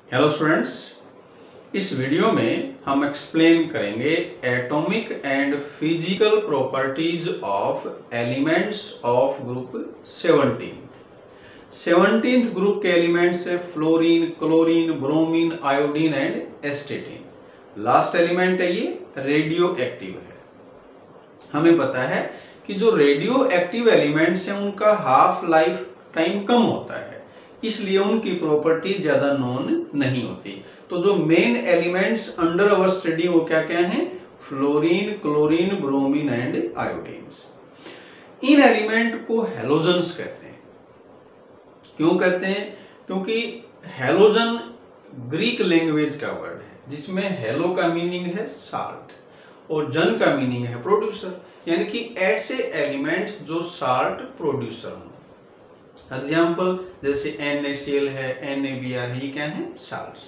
Hello students, इस video में हम एक्सप्लेन करेंगे atomic and physical properties of elements of group 17th group के एलिमेंट्स है fluorine, chlorine, bromine, iodine and एस्टेटिन। Last element है ये रेडियो एक्टिव है। हमें पता है कि जो रेडियो एक्टिव एलिमेंट्स हैं उनका हाफ लाइफ टाइम कम होता है, इसलिए उनकी प्रॉपर्टी ज्यादा नोन नहीं होती। तो जो मेन एलिमेंट्स अंडर अवर स्टडी वो क्या क्या हैं? Fluorine, chlorine, bromine and आयोडीन्स। In element को हेलोजन्स कहते हैं। क्यों कहते हैं? क्योंकि हेलोजन ग्रीक लैंग्वेज का वर्ड है जिसमें हेलो का मीनिंग है साल्ट और जन का मीनिंग है प्रोड्यूसर, यानी कि ऐसे एलिमेंट्स जो साल्ट प्रोड्यूसर हो। एग्जाम्पल जैसे NaCl है, NaBr है, ये क्या है? साल्ट्स।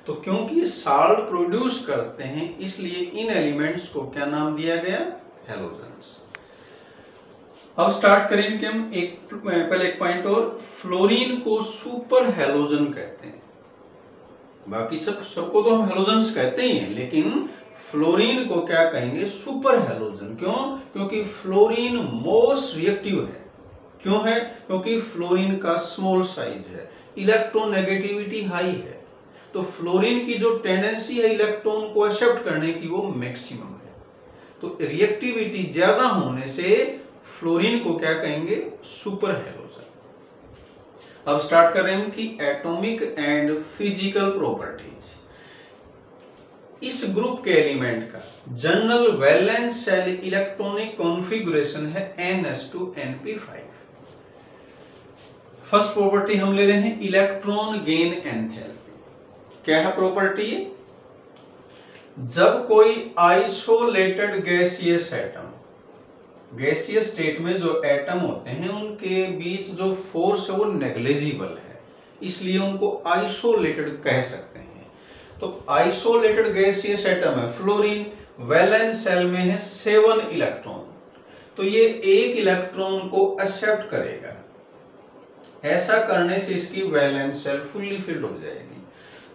तो क्योंकि ये साल्ट प्रोड्यूस करते हैं इसलिए इन एलिमेंट्स को क्या नाम दिया गया? हेलोजन्स। अब स्टार्ट करेंगे कि हम पहले एक पॉइंट और, फ्लोरीन को सुपर हेलोजन कहते हैं। बाकी सबको तो हम हेलोजन्स कहते ही हैं, लेकिन फ्लोरीन को क्या कहेंगे? Super halogen. क्यों? क्योंकि फ्लोरीन मोस्ट रिएक्टिव है। क्यों है? क्योंकि फ्लोरीन का स्मॉल साइज है, इलेक्ट्रोनेगेटिविटी हाई है, तो फ्लोरीन की जो टेंडेंसी है इलेक्ट्रॉन को एक्सेप्ट करने की वो मैक्सिमम है। तो रिएक्टिविटी ज्यादा होने से फ्लोरीन को क्या कहेंगे? Super halogen. अब स्टार्ट कर रहे हैं कि एटॉमिक एंड फिजिकल प्रॉपर्टीज। इस ग्रुप के एलिमेंट का general valence shell electronic configuration है ns2np5। फर्स्ट प्रॉपर्टी हम ले रहे हैं इलेक्ट्रॉन गेन एंथैल्पी। क्या है प्रॉपर्टी? जब कोई isolated gaseous atom, gaseous state में जो एटम होते हैं उनके बीच जो फोर्स है वो नेग्लिजिबल है, इसलिए उनको आइसोलेटेड कह सकते हैं। तो आइसोलेटेड गैसियस एटम है फ्लोरीन, वैलेंस शेल में है 7 इलेक्ट्रॉन, तो ये एक इलेक्ट्रॉन को एक्सेप्ट करेगा। ऐसा करने से इसकी वैलेंस शेल फुल्ली फिल्ड हो जाएगी।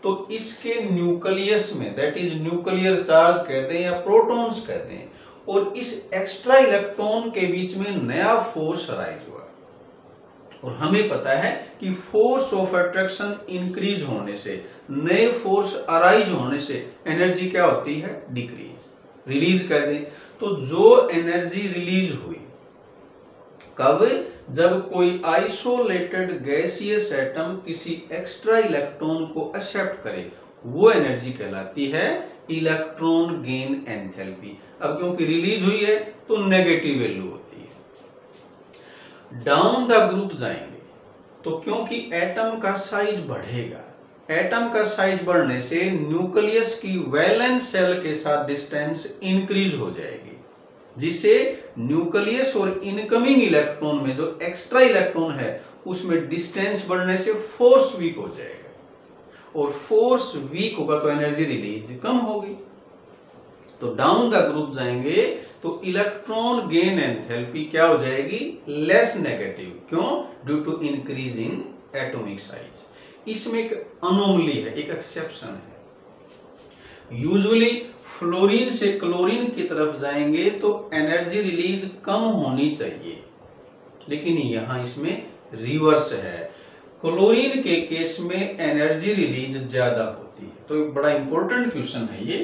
तो इसके न्यूक्लियस में, दैट इज न्यूक्लियर चार्ज कहते हैं या प्रोटॉन्स कहते हैं, और इस एक्स्ट्रा इलेक्ट्रॉन के बीच में नया फोर्स अराइज हुआ। और हमें पता है कि फोर्स ऑफ अट्रैक्शन इंक्रीज होने से, नए फोर्स अराइज होने से एनर्जी क्या होती है? डिक्रीज, रिलीज कर दें। तो जो एनर्जी रिलीज हुई कब? जब कोई आइसोलेटेड गैसियस एटम किसी एक्स्ट्रा इलेक्ट्रॉन को एक्सेप्ट करे, वो एनर्जी कहलाती है इलेक्ट्रॉन गेन एंथैल्पी। अब क्योंकि रिलीज हुई है तो नेगेटिव वैल्यू होती है। डाउन द ग्रुप जाएंगे तो क्योंकि एटम का साइज बढ़ेगा, एटम का साइज बढ़ने से न्यूक्लियस की वैलेंस शेल के साथ डिस्टेंस इंक्रीज हो जाएगी, जिससे न्यूक्लियस और इनकमिंग इलेक्ट्रॉन में जो एक्स्ट्रा इलेक्ट्रॉन है उसमें डिस्टेंस बढ़ने से फोर्स वीक हो जाएगा, और फोर्स वीक होगा तो एनर्जी रिलीज कम होगी। तो डाउन द ग्रुप जाएंगे तो इलेक्ट्रॉन गेन एंथैल्पी क्या हो जाएगी? Less negative. क्यों? Due to increase in atomic size. इसमें एक अनोमली है, एक एक्सेप्शन है। यूजुअली फ्लोरीन से क्लोरीन की तरफ जाएंगे तो एनर्जी रिलीज कम होनी चाहिए, लेकिन यहां इसमें रिवर्स है। क्लोरीन के केस में एनर्जी रिलीज ज्यादा होती है। तो एक बड़ा इंपॉर्टेंट क्वेश्चन है ये।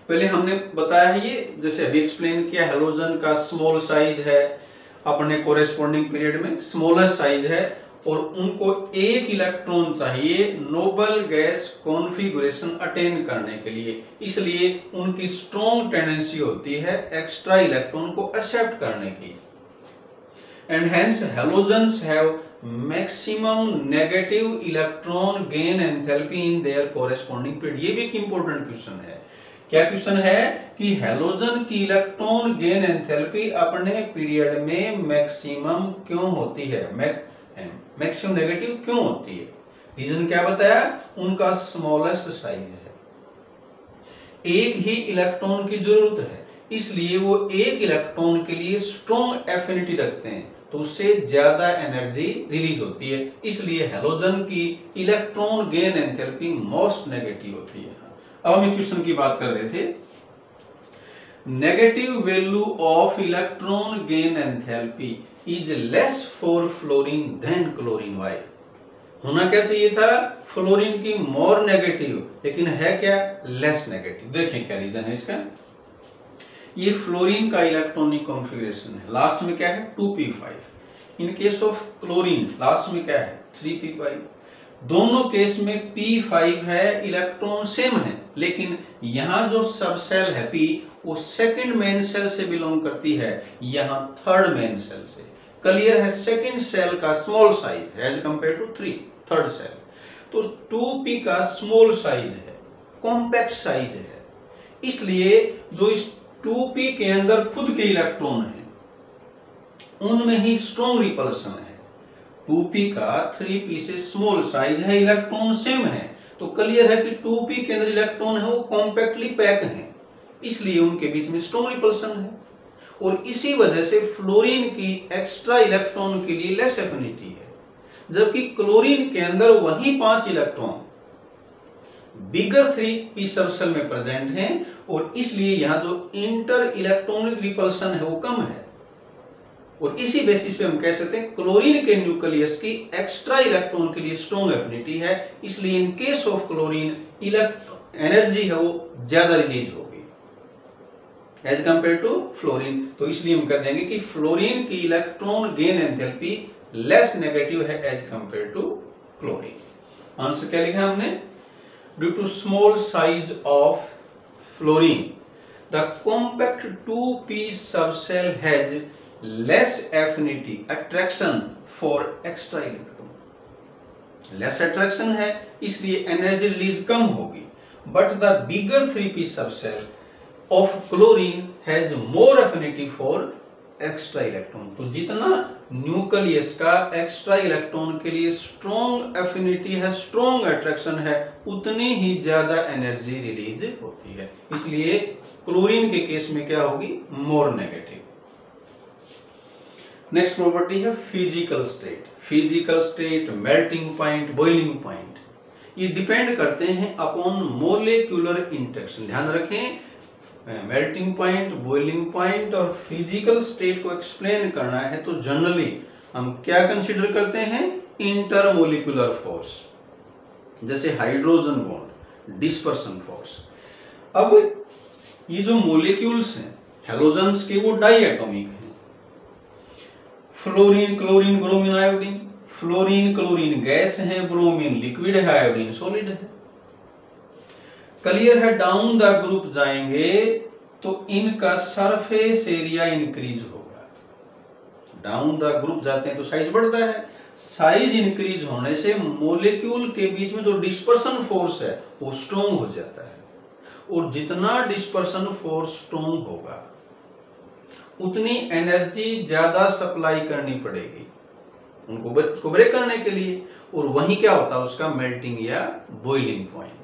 पहले हमने बताया है ये, जैसे अभी एक्सप्लेन किया, हेलोजन का स्मॉल साइज है, अपने कोरेस्पोंडिंग पीरियड में स्मॉलेस्ट साइज है, और उनको एक इलेक्ट्रॉन चाहिए नोबल गैस कॉन्फ़िगरेशन अटेन करने के लिए, इसलिए उनकी स्ट्रॉन्ग टेंडेंसी होती है एक्स्ट्रा इलेक्ट्रॉन को एक्सेप्ट करने की। And hence halogens have maximum negative electron gain enthalpy in their corresponding period. ये भी एक इंपॉर्टेंट क्वेश्चन है। क्या क्वेश्चन है कि हेलोजन की इलेक्ट्रॉन गेन एंथैल्पी अपने पीरियड में मैक्सिमम क्यों होती है? मैक्सिमम नेगेटिव क्यों होती है? रीजन क्या बताया? उनका स्मॉलेस्ट साइज है, एक ही इलेक्ट्रॉन की जरूरत है, इसलिए वो एक इलेक्ट्रॉन के लिए स्ट्रॉन्ग एफिनिटी रखते हैं, तो उससे ज्यादा एनर्जी रिलीज होती है, इसलिए हैलोजन की electron gain enthalpy most negative होती है। अब हम क्वेश्चन की बात कर रहे थे, negative value of electron gain enthalpy is less for fluorine than chlorine. Why होना क्या चाहिए था, फ्लोरीन की मोर नेगेटिव, लेकिन है क्या, लेस नेगेटिव। देखें क्या रीजन है इसका। ये फ्लोरीन का इलेक्ट्रॉनिक कॉन्फ़िगरेशन है, लास्ट में क्या है 2p5। In case of chlorine last में क्या है 3p5। दोनों केस में p5 है, इलेक्ट्रॉन सेम है, लेकिन यहां जो सब सेल है p वो सेकंड मेन सेल से बिलोंग करती है, यहां थर्ड मेन सेल से। क्लियर है, सेकंड सेल का small size as compare to third shell, तो 2p का स्मॉल साइज है, कॉम्पैक्ट साइज है, इसलिए जो इस 2p के अंदर खुद के इलेक्ट्रॉन है उनमें ही स्ट्रॉन्ग रिपल्सन है। 2p का 3p से स्मॉल साइज है, इलेक्ट्रॉन सेम है, तो क्लियर है कि 2p के अंदर इलेक्ट्रॉन है वो कॉम्पैक्टली पैक है, इसलिए उनके बीच में स्ट्रॉन्ग रिपल्सन है। और इसी वजह से फ्लोरीन की एक्स्ट्रा इलेक्ट्रॉन के लिए लेस एफिनिटी है, जबकि क्लोरीन के अंदर वही 5 इलेक्ट्रॉन बिगर 3p सबसेल में प्रेजेंट हैं, और इसलिए यहां जो इंटर इलेक्ट्रॉनिक रिपल्सन है वो कम है। और इसी बेसिस पे हम कह सकते हैं क्लोरीन के न्यूक्लियस की एक्स्ट्रा इलेक्ट्रॉन के लिए स्ट्रॉन्ग एफिनिटी है, इसलिए in case of chlorine energy है वो ज्यादा रिलीज होगी एज कंपेयर टू फ्लोरीन। तो इसलिए हम कह देंगे कि फ्लोरीन की electron gain enthalpy less negative है as compare to chlorine. Answer क्या लिखा हमने, due to small size of fluorine the compact 2p subshell has less affinity attraction for extra electron. Less attraction है इसलिए एनर्जी रिलीज कम होगी, but the bigger 3p subshell of chlorine has more affinity for extra electron. तो जितना nucleus का extra electron के लिए strong affinity है, स्ट्रॉन्ग अट्रैक्शन है, उतनी ही ज्यादा एनर्जी रिलीज होती है, इसलिए क्लोरीन के केस में क्या होगी, मोर नेगेटिव। नेक्स्ट प्रॉपर्टी है physical state. Physical state, melting point, boiling point, ये डिपेंड करते हैं अपॉन मोलिकुलर इंटरेक्शन। ध्यान रखें, मेल्टिंग पॉइंट, बॉइलिंग पॉइंट और फिजिकल स्टेट को एक्सप्लेन करना है तो जनरली हम क्या कंसीडर करते हैं, इंटरमोलिकुलर फोर्स, जैसे हाइड्रोजन बॉन्ड, डिस्पर्सन फोर्स। अब ये जो मोलिक्यूल्स हैं हैलोजेंस के वो डाई एटॉमिक हैं, fluorine, chlorine, bromine, iodine. Fluorine chlorine gas है, ब्रोमीन लिक्विड है, आयोडीन सॉलिड है। क्लियर है, डाउन द ग्रुप जाएंगे तो इनका सरफेस एरिया इंक्रीज होगा। डाउन द ग्रुप जाते हैं तो साइज बढ़ता है, साइज इंक्रीज होने से मॉलिक्यूल के बीच में जो डिस्पर्सन फोर्स है वो स्ट्रॉन्ग हो जाता है, और जितना डिस्पर्सन फोर्स स्ट्रॉन्ग होगा उतनी एनर्जी ज्यादा सप्लाई करनी पड़ेगी उनको ब्रेक करने के लिए, और वही क्या होता है उसका मेल्टिंग या बॉइलिंग पॉइंट।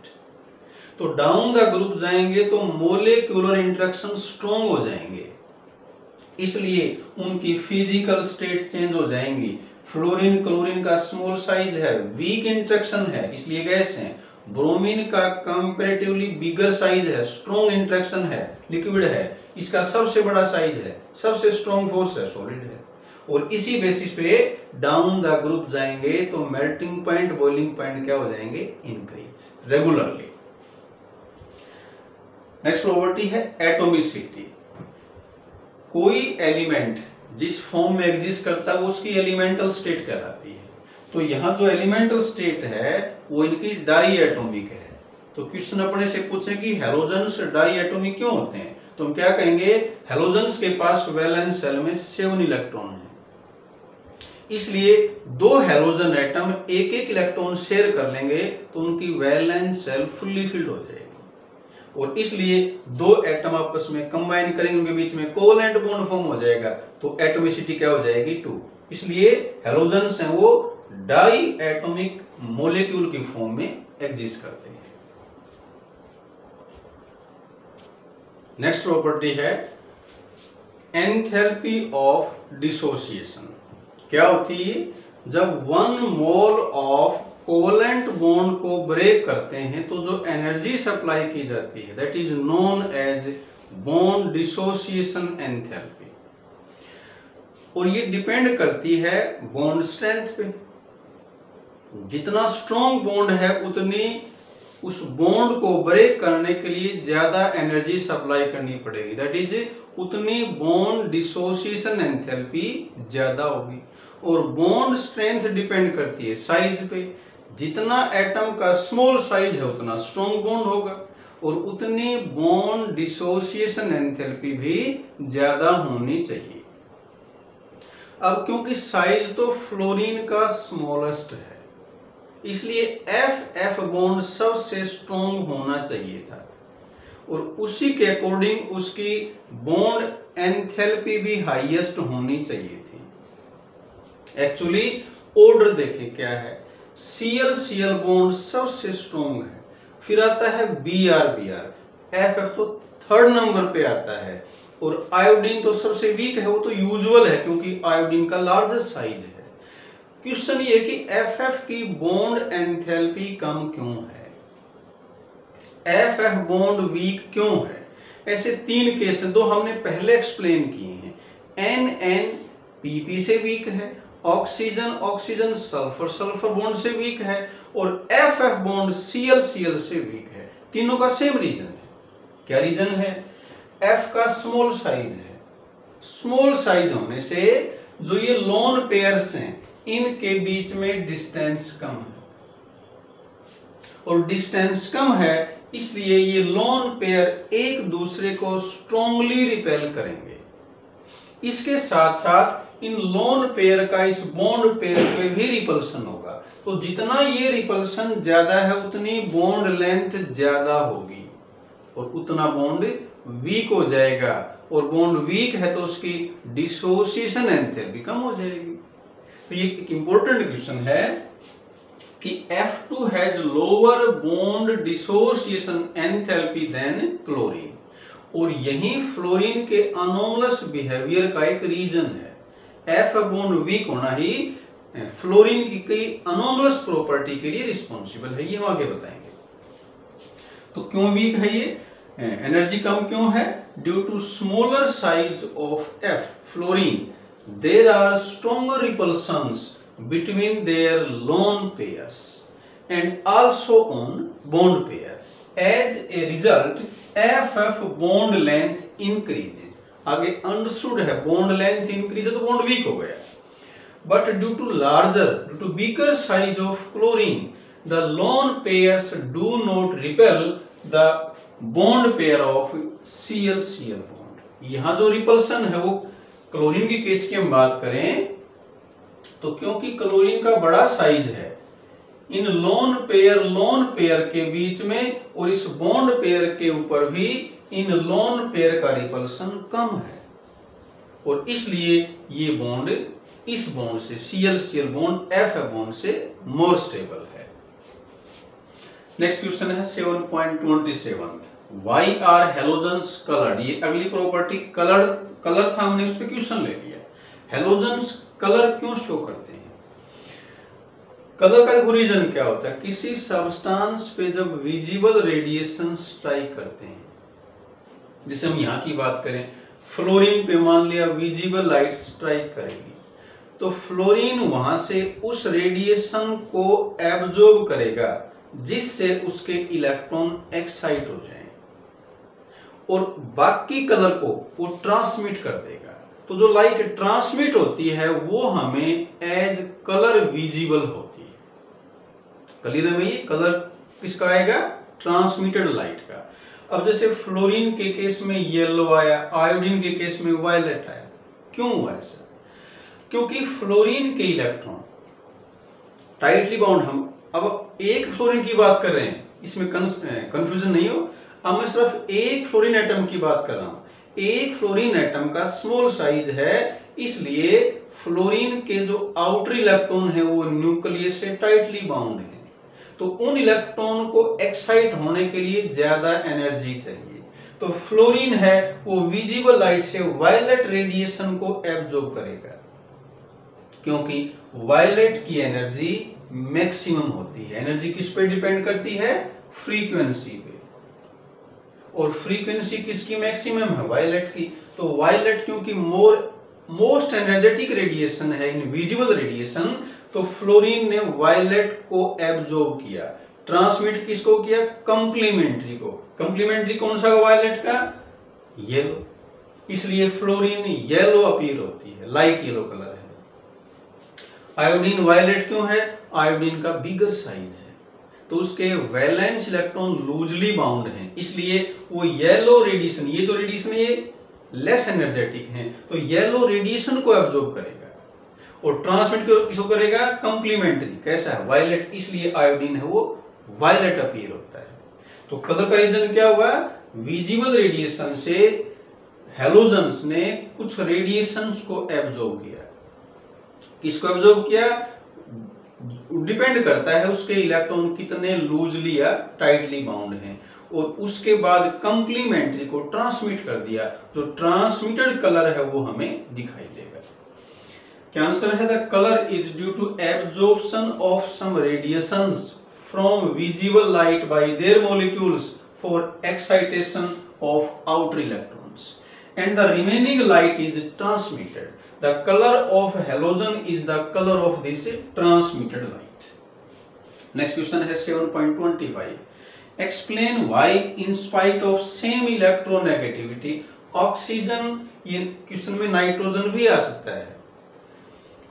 तो डाउन द ग्रुप जाएंगे तो मोलिकुलर इंटरेक्शन स्ट्रॉन्ग हो जाएंगे, इसलिए उनकी फिजिकल स्टेट चेंज हो जाएंगी। फ्लोरीन क्लोरीन का स्मॉल साइज है, वीक इंटरेक्शन है इसलिए गैस है। ब्रोमीन का कंपैरेटिवली बिगर साइज है, स्ट्रॉन्ग इंटरेक्शन है, लिक्विड है। इसका सबसे बड़ा साइज है, सबसे स्ट्रॉन्ग फोर्स है, सॉलिड है। और इसी बेसिस पे डाउन द ग्रुप जाएंगे तो मेल्टिंग पॉइंट, बॉइलिंग पॉइंट क्या हो जाएंगे, इंक्रीज रेगुलरली। नेक्स्ट प्रॉपर्टी है एटॉमिसिटी। कोई एलिमेंट जिस फॉर्म में एग्जिस्ट करता है वो उसकी एलिमेंटल स्टेट कहलाती है। तो यहाँ जो एलिमेंटल स्टेट है वो इनकी डाई एटॉमिक है। तो क्वेश्चन अपने से पूछे कि हैलोजेंस डाई एटॉमिक क्यों होते हैं, तो हम क्या कहेंगे, हैलोजेंस के पास वैलेंस शेल में 7 इलेक्ट्रॉन है, इसलिए दो हैलोजन एटम एक एक इलेक्ट्रॉन शेयर कर लेंगे तो उनकी वैलेंस शेल फुल्ली फिल्ड हो जाएगी, और इसलिए दो एटम आपस में कंबाइन करेंगे, उनके बीच में कोवेलेंट बॉन्ड फॉर्म हो जाएगा, तो एटॉमिसिटी क्या हो जाएगी 2। इसलिए हैलोजेंस हैं वो डाई एटॉमिक मॉलिक्यूल की फॉर्म में एग्जिस्ट करते हैं। नेक्स्ट प्रॉपर्टी है एंथैल्पी ऑफ डिसोसिएशन। क्या होती है? जब 1 मोल ऑफ कोवलेंट बॉन्ड को ब्रेक करते हैं तो जो एनर्जी सप्लाई की जाती है that is known as bond dissociation enthalpy. और ये डिपेंड करती है बॉन्ड स्ट्रेंथ पे। जितना स्ट्रॉन्ग बॉन्ड है उतनी उस बॉन्ड को ब्रेक करने के लिए ज्यादा एनर्जी सप्लाई करनी पड़ेगी, दैट इज उतनी बॉन्ड डिसोसिएशन एंथैल्पी ज्यादा होगी। और बॉन्ड स्ट्रेंथ डिपेंड करती है साइज पे। जितना एटम का स्मॉल साइज है उतना स्ट्रॉन्ग बॉन्ड होगा और उतनी बॉन्ड डिसोसिएशन एंथैल्पी भी ज्यादा होनी चाहिए। अब क्योंकि साइज तो फ्लोरीन का स्मॉलेस्ट है इसलिए एफ बॉन्ड सबसे स्ट्रॉन्ग होना चाहिए था और उसी के अकॉर्डिंग उसकी बॉन्ड एंथैल्पी भी हाईएस्ट होनी चाहिए थी। एक्चुअली ऑर्डर देखें क्या है, Cl बॉन्ड सबसे स्ट्रॉन्ग है, फिर आता है Br, Ff तो 3rd नंबर पे आता है और आयोडीन तो सबसे वीक है, वो तो यूजुअल है क्योंकि आयोडीन का लार्जेस्ट साइज है। क्वेश्चन ये कि Ff की बॉन्ड एंथैल्पी कम क्यों है, Ff बॉन्ड वीक क्यों है? ऐसे 3 केस हैं, 2 हमने पहले एक्सप्लेन किए हैं। N Pp से वीक है, ऑक्सीजन सल्फर बॉन्ड से वीक है और Ff बॉन्ड Cl से वीक है। तीनों का सेम रीजन है। क्या रीजन है? F का स्मॉल साइज है। स्मॉल साइज होने से जो ये लोन पेयर्स हैं इनके बीच में डिस्टेंस कम है और डिस्टेंस कम है इसलिए ये लोन पेयर एक दूसरे को स्ट्रॉन्गली रिपेल करेंगे। इसके साथ साथ इन लोन पेयर का इस बॉन्ड पेयर पे भी रिपल्सन होगा, तो जितना ये रिपल्सन ज्यादा है उतनी बॉन्ड लेंथ ज्यादा होगी और उतना बॉन्ड वीक हो जाएगा और बॉन्ड वीक है तो उसकी डिसोसिएशन एंथैल्पी कम हो जाएगी। तो ये एक इंपॉर्टेंट क्वेश्चन है कि F2 has lower bond dissociation enthalpy than chlorine और यही फ्लोरीन के अनोमलस बिहेवियर का एक रीजन है। F बॉन्ड वीक होना ही फ्लोरीन की कई अनोमलस प्रॉपर्टी के लिए रिस्पॉन्सिबल है, ये हम आगे बताएंगे। तो क्यों वीक है ये, एनर्जी कम क्यों है? Due to smaller size of F fluorine there are stronger repulsions between their lone pairs and also on bond pair. As a result, Ff bond length increases. आगे understood है bond length increase तो bond weak हो गया. But due to bigger size of chlorine, the lone pairs do not repel the bond pair of Cl bond. यहाँ जो repulsion है वो chlorine की केस की हम बात करें तो क्योंकि क्लोरीन का बड़ा साइज है इन लोन पेयर के बीच में और इस बॉन्ड पेयर के ऊपर भी इन लोन पेयर का रिपल्सन कम है और इसलिए ये बॉन्ड इस बॉन्ड से Cl बॉन्ड F बॉन्ड से मोर स्टेबल है। नेक्स्ट क्वेश्चन है 7.27 Why are halogens colored? ये अगली प्रॉपर्टी कलर था, हमने उस पर क्वेश्चन ले लिया। हेलोजेंस कलर क्यों शो करते हैं? कलर का रीजन क्या होता है? किसी सब्सटेंस पे जब विजिबल रेडिएशन स्ट्राइक करते हैं, जैसे हम यहाँ की बात करें फ्लोरीन पे मान लिया विजिबल लाइट स्ट्राइक करेगी तो फ्लोरीन वहां से उस रेडिएशन को एब्जॉर्ब करेगा जिससे उसके इलेक्ट्रॉन एक्साइट हो जाएं और बाकी कलर को वो ट्रांसमिट कर देगा। तो जो लाइट ट्रांसमिट होती है वो हमें एज कलर विजिबल होती है। क्लियर है भाई? कलर किसका आएगा? ट्रांसमिटेड लाइट का। अब जैसे फ्लोरीन के केस में येलो आया, आयोडीन के केस में वायलेट आया, क्यों हुआ ऐसा? क्योंकि फ्लोरीन के इलेक्ट्रॉन टाइटली बाउंड, हम अब एक फ्लोरीन की बात कर रहे हैं, इसमें कंफ्यूजन नहीं हो, अब मैं सिर्फ एक फ्लोरीन एटम की बात कर रहा हूं। एक फ्लोरीन एटम का स्मॉल साइज है इसलिए फ्लोरीन के जो आउटर इलेक्ट्रॉन है वो न्यूक्लियस से टाइटली बाउंड है, तो उन इलेक्ट्रॉन को एक्साइट होने के लिए ज्यादा एनर्जी चाहिए। तो फ्लोरीन है वो विजिबल लाइट से वायलेट रेडिएशन को एब्जॉर्ब करेगा। क्योंकि वायलेट की एनर्जी मैक्सिमम होती है। एनर्जी किस पे डिपेंड करती है? फ्रीक्वेंसी पे, और फ्रीक्वेंसी किसकी मैक्सिमम है? वायलेट की। तो वायलेट क्योंकि मोस्ट एनर्जेटिक रेडिएशन है, इनविजिबल रेडिएशन, तो फ्लोरीन ने वायलेट को एब्जॉर्ब किया। ट्रांसमिट किसको किया? कंप्लीमेंट्री को। कंप्लीमेंट्री कौन सा वायलेट का? येलो। इसलिए फ्लोरीन येलो अपीयर होती है, लाइट येलो कलर है। आयोडीन वायलेट क्यों है? आयोडीन का बिगर साइज है, तो उसके वैलेंस इलेक्ट्रॉन लूजली बाउंड हैं, इसलिए वो येलो रेडिएशन, ये जो रेडिएशन ये लेस एनर्जेटिक हैं, तो येलो रेडिएशन को एब्जॉर्ब करेगा और ट्रांसमिट किसको करेगा? कंप्लीमेंट्री। कैसा है? वायलेट। इसलिए आयोडीन है वो वायलेट अपीयर होता है। तो कलर का रीजन क्या हुआ? विजिबल रेडिएशन से हैलोजन्स ने कुछ रेडिएशंस को एब्जॉर्ब किया। किसको एब्जॉर्ब किया? डिपेंड करता है उसके इलेक्ट्रॉन कितने लूजली या टाइटली बाउंड हैं, और उसके बाद कंप्लीमेंट्री को ट्रांसमिट कर दिया। जो ट्रांसमिटेड कलर है वो हमें दिखाई देगा। क्या आंसर है? The colour is due to absorption of some radiations from visible light by their molecules for excitation of outer electrons and the remaining light is transmitted. The color of halogen is the color of this transmitted light. Next question है 7.25. Explain why, in spite of same electronegativity, oxygen, ये question में nitrogen भी आ सकता है,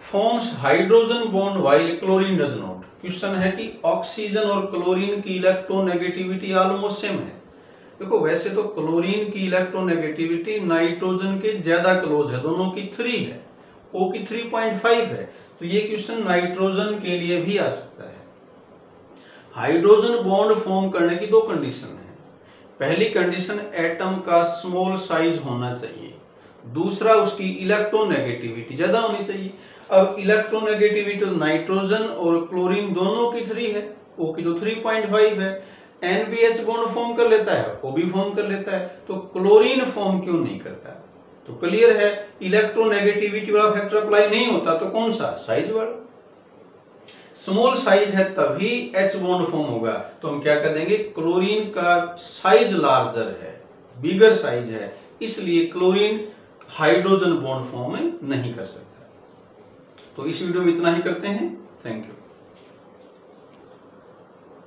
forms hydrogen bond while chlorine does not. Question है कि oxygen और chlorine की इलेक्ट्रोनेगेटिविटी ऑलमोस्ट सेम है। देखो वैसे तो क्लोरीन की इलेक्ट्रोनेगेटिविटी नाइट्रोजन के ज्यादा क्लोज है, दोनों की 3 है, O की 3.5 है, तो ये क्वेश्चन नाइट्रोजन के लिए भी आ सकता है। हाइड्रोजन बॉन्ड फॉर्म करने की 2 कंडीशन है। पहली कंडीशन एटम का स्मॉल साइज होना चाहिए, दूसरा उसकी इलेक्ट्रोनेगेटिविटी ज्यादा होनी चाहिए। अब इलेक्ट्रोनेगेटिविटी तो नाइट्रोजन और क्लोरीन दोनों की 3 है, O की तो 3.5 है। NBH बॉन्ड फॉर्म कर लेता है, O भी फॉर्म कर लेता है, तो क्लोरीन फॉर्म क्यों नहीं करता? तो क्लियर है, इलेक्ट्रोनेगेटिविटी वाला फैक्टर अप्लाई नहीं होता, तो कौन सा? साइज वाला। स्मॉल साइज है तभी H बॉन्ड फॉर्म होगा, तो हम क्या कर देंगे? क्लोरीन का साइज लार्जर है, बिगर साइज है, इसलिए क्लोरीन हाइड्रोजन बॉन्ड फॉर्म नहीं कर सकता। तो इस वीडियो में इतना ही करते हैं। Thank you.